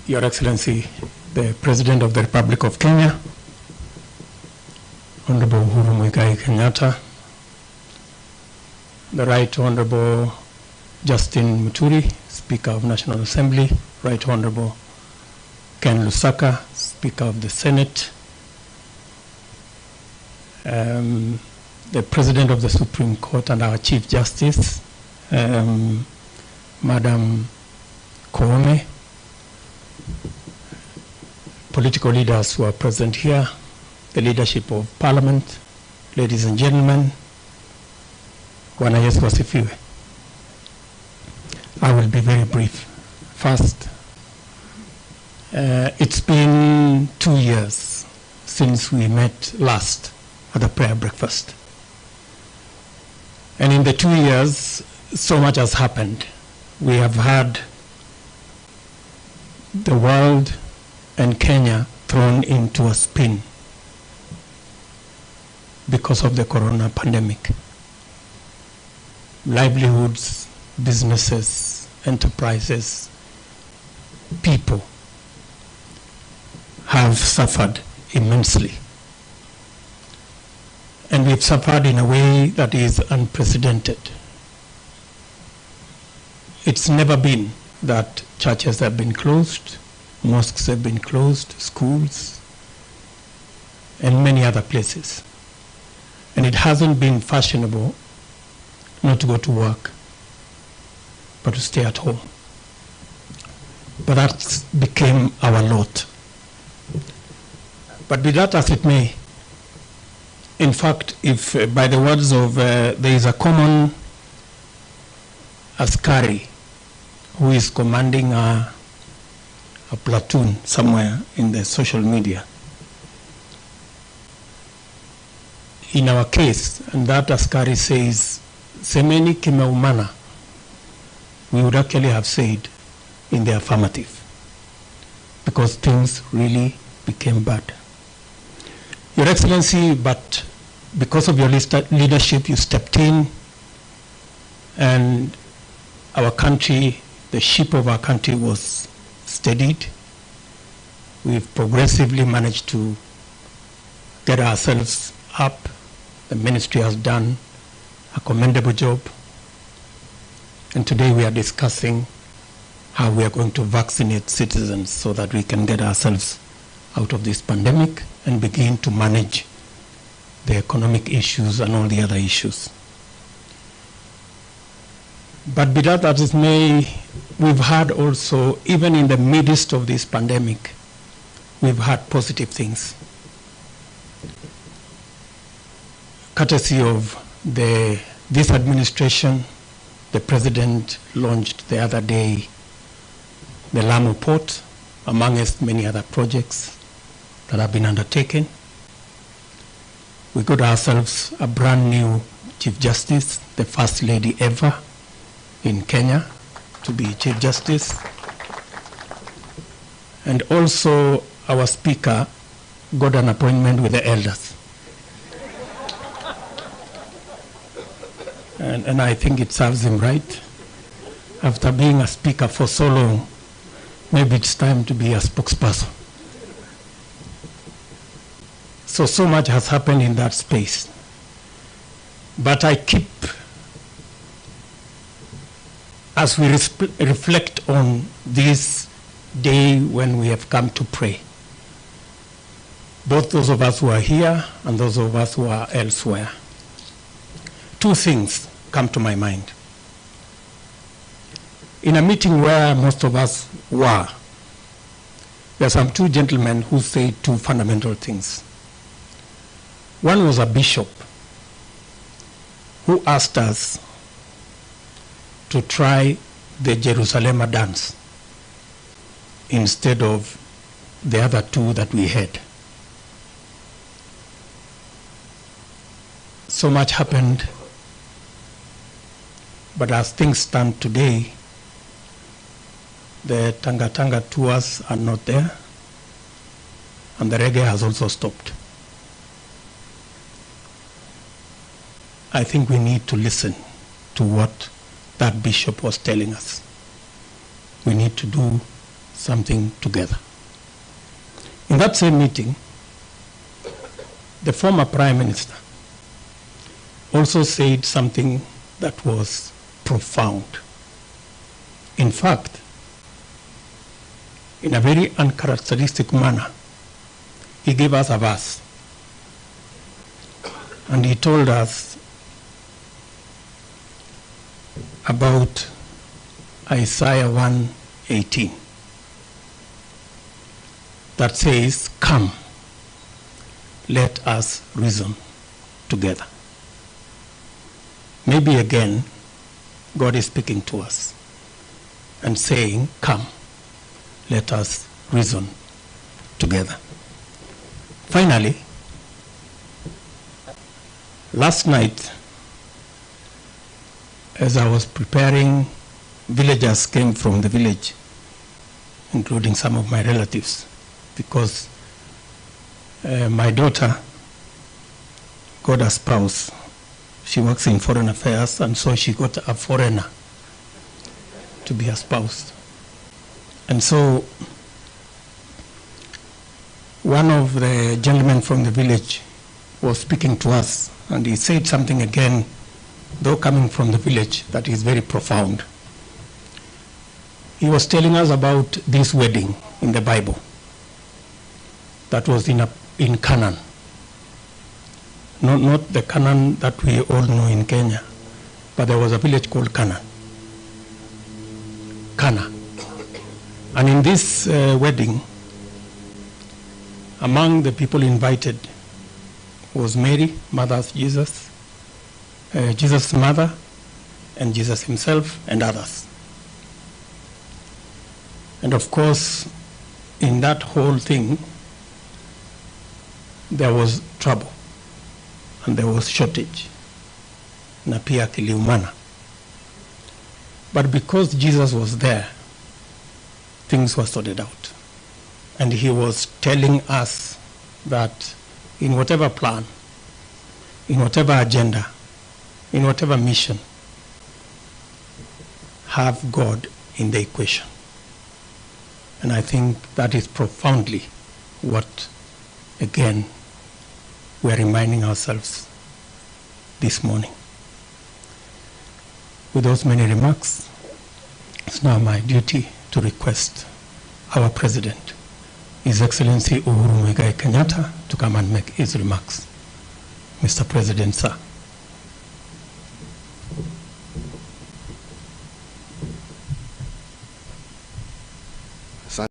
Your Excellency, the President of the Republic of Kenya, Honorable Uhuru Muigai Kenyatta, the Right Honorable Justin Muturi, Speaker of National Assembly, Right Honorable Ken Lusaka, Speaker of the Senate, the President of the Supreme Court and our Chief Justice, Madam Koome, political leaders who are present here, the leadership of Parliament, ladies and gentlemen, Bwana Yesu asifiwe. I will be very brief. First, it's been 2 years since we met last at the prayer breakfast. And in the 2 years, so much has happened. We have had the world and Kenya thrown into a spin because of the corona pandemic. Livelihoods, businesses, enterprises, people have suffered immensely. And we've suffered in a way that is unprecedented. It's never been that churches have been closed, mosques have been closed, schools, and many other places. And it hasn't been fashionable not to go to work, but to stay at home. But that became our lot. But be that as it may, in fact, if by the words of, there is a common askari who is commanding a platoon somewhere in the social media. In our case, and that askari says, Semeni Kimeumana, we would actually have said in the affirmative, because things really became bad. Your Excellency, but because of your leadership, you stepped in, and our country, the ship of our country was steadied. We've progressively managed to get ourselves up. The ministry has done a commendable job. And today we are discussing how we are going to vaccinate citizens so that we can get ourselves out of this pandemic and begin to manage the economic issues and all the other issues. But be that as it may, we've had also, even in the midst of this pandemic, we've had positive things. Courtesy of this administration, the President launched the other day the Lamu Port, amongst many other projects that have been undertaken. We got ourselves a brand new Chief Justice, the first lady ever in Kenya to be Chief Justice. And also our Speaker got an appointment with the elders. And I think it serves him right. After being a speaker for so long, maybe it's time to be a spokesperson. So much has happened in that space. But I keep, as we reflect on this day when we have come to pray, both those of us who are here and those of us who are elsewhere, two things come to my mind. In a meeting where most of us were, there are some two gentlemen who say two fundamental things. One was a bishop who asked us to try the Jerusalem dance instead of the other two that we had. So much happened, but as things stand today, the Tanga Tanga tours are not there, and the reggae has also stopped. I think we need to listen to what that bishop was telling us. we need to do something together. In that same meeting, the former Prime Minister also said something that was profound. In fact, in a very uncharacteristic manner, he gave us a verse. And he told us about Isaiah 1:18 that says, "Come, let us reason together." Maybe again, God is speaking to us and saying, "Come, let us reason together." Finally, last night, as I was preparing, villagers came from the village, including some of my relatives, because my daughter got a spouse. She works in foreign affairs, and so she got a foreigner to be her spouse. And so one of the gentlemen from the village was speaking to us, and he said something again, though coming from the village, that is very profound. He was telling us about this wedding in the Bible that was in Canaan. Not the Canaan that we all know in Kenya, but there was a village called Cana. And in this wedding, among the people invited was Mary, mother of Jesus, Jesus' mother, and Jesus himself, and others. And of course, in that whole thing, there was trouble, and there was shortage, na pia Kimeumana. But because Jesus was there, things were sorted out. And he was telling us that in whatever plan, in whatever agenda, in whatever mission, have God in the equation. And I think that is profoundly what, again, we are reminding ourselves this morning. With those many remarks, it's now my duty to request our President, His Excellency Uhuru Muigai Kenyatta, to come and make his remarks. Mr. President, sir.